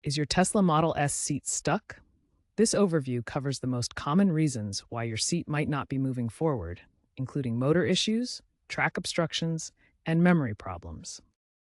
Is your Tesla Model S seat stuck? This overview covers the most common reasons why your seat might not be moving forward, including motor issues, track obstructions, and memory problems.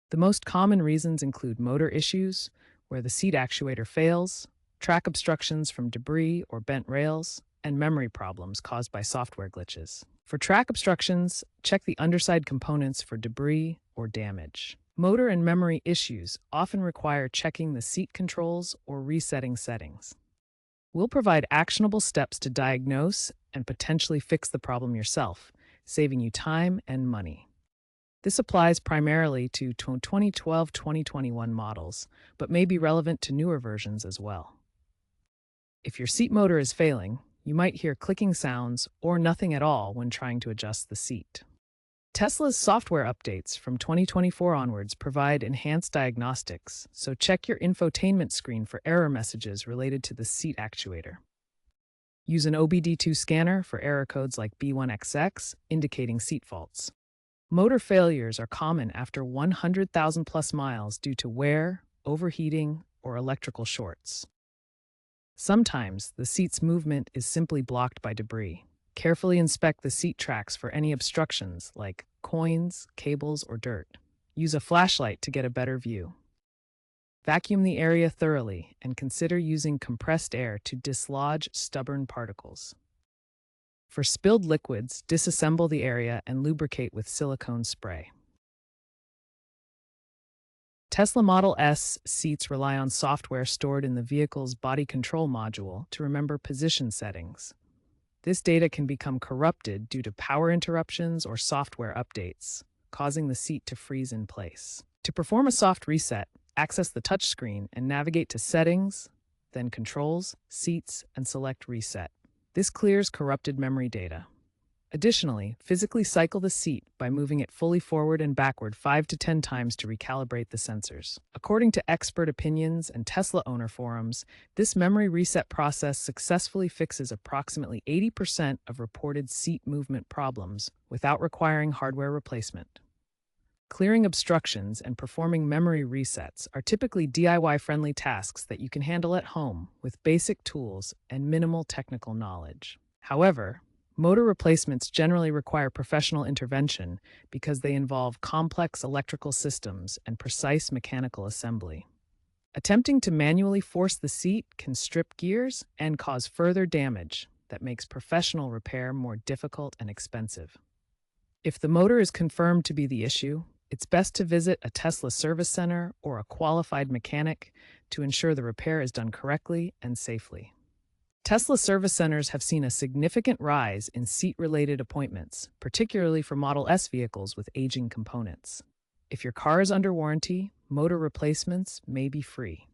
The most common reasons include motor issues, where the seat actuator fails, track obstructions from debris or bent rails, and memory problems caused by software glitches. For track obstructions, check the underside components for debris or damage. Motor and memory issues often require checking the seat controls or resetting settings. We'll provide actionable steps to diagnose and potentially fix the problem yourself, saving you time and money. This applies primarily to 2012-2021 models, but may be relevant to newer versions as well. If your seat motor is failing, you might hear clicking sounds or nothing at all when trying to adjust the seat. Tesla's software updates from 2024 onwards provide enhanced diagnostics, so check your infotainment screen for error messages related to the seat actuator. Use an OBD2 scanner for error codes like B1XX, indicating seat faults. Motor failures are common after 100,000 plus miles due to wear, overheating, or electrical shorts. Sometimes the seat's movement is simply blocked by debris. Carefully inspect the seat tracks for any obstructions like coins, cables, or dirt. Use a flashlight to get a better view. Vacuum the area thoroughly and consider using compressed air to dislodge stubborn particles. For spilled liquids, disassemble the area and lubricate with silicone spray. Tesla Model S seats rely on software stored in the vehicle's body control module to remember position settings. This data can become corrupted due to power interruptions or software updates, causing the seat to freeze in place. To perform a soft reset, access the touchscreen and navigate to Settings, then Controls, Seats, and select Reset. This clears corrupted memory data. Additionally, physically cycle the seat by moving it fully forward and backward 5 to 10 times to recalibrate the sensors. According to expert opinions and Tesla owner forums, this memory reset process successfully fixes approximately 80% of reported seat movement problems without requiring hardware replacement. Clearing obstructions and performing memory resets are typically DIY-friendly tasks that you can handle at home with basic tools and minimal technical knowledge. However, motor replacements generally require professional intervention because they involve complex electrical systems and precise mechanical assembly. Attempting to manually force the seat can strip gears and cause further damage that makes professional repair more difficult and expensive. If the motor is confirmed to be the issue, it's best to visit a Tesla service center or a qualified mechanic to ensure the repair is done correctly and safely. Tesla service centers have seen a significant rise in seat-related appointments, particularly for Model S vehicles with aging components. If your car is under warranty, motor replacements may be free.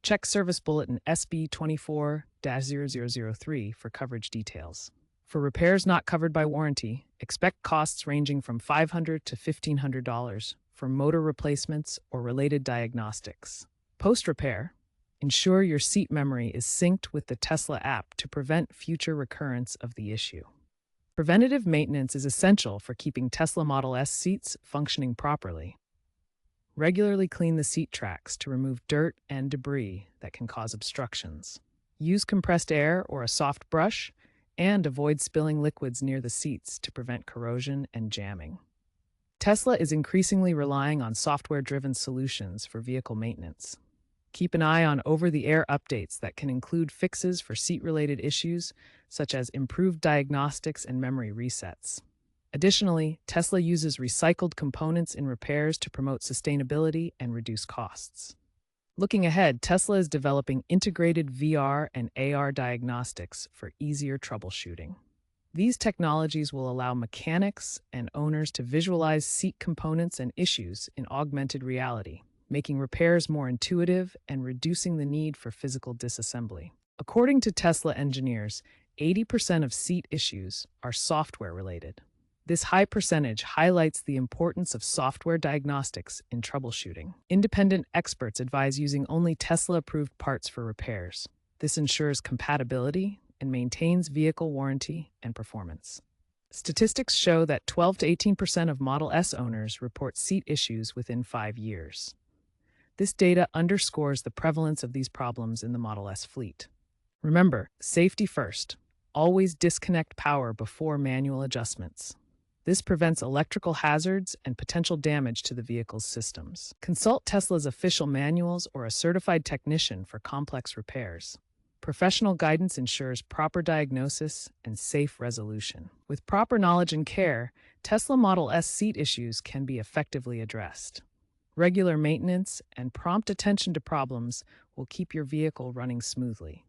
Check Service Bulletin SB 24-0003 for coverage details. For repairs not covered by warranty, expect costs ranging from $500 to $1,500 for motor replacements or related diagnostics. Post-repair, ensure your seat memory is synced with the Tesla app to prevent future recurrence of the issue. Preventative maintenance is essential for keeping Tesla Model S seats functioning properly. Regularly clean the seat tracks to remove dirt and debris that can cause obstructions. Use compressed air or a soft brush, and avoid spilling liquids near the seats to prevent corrosion and jamming. Tesla is increasingly relying on software-driven solutions for vehicle maintenance. Keep an eye on over-the-air updates that can include fixes for seat-related issues, such as improved diagnostics and memory resets. Additionally, Tesla uses recycled components in repairs to promote sustainability and reduce costs. Looking ahead, Tesla is developing integrated VR and AR diagnostics for easier troubleshooting. These technologies will allow mechanics and owners to visualize seat components and issues in augmented reality, making repairs more intuitive and reducing the need for physical disassembly. According to Tesla engineers, 80% of seat issues are software-related. This high percentage highlights the importance of software diagnostics in troubleshooting. Independent experts advise using only Tesla-approved parts for repairs. This ensures compatibility and maintains vehicle warranty and performance. Statistics show that 12 to 18% of Model S owners report seat issues within 5 years. This data underscores the prevalence of these problems in the Model S fleet. Remember, safety first. Always disconnect power before manual adjustments. This prevents electrical hazards and potential damage to the vehicle's systems. Consult Tesla's official manuals or a certified technician for complex repairs. Professional guidance ensures proper diagnosis and safe resolution. With proper knowledge and care, Tesla Model S seat issues can be effectively addressed. Regular maintenance and prompt attention to problems will keep your vehicle running smoothly.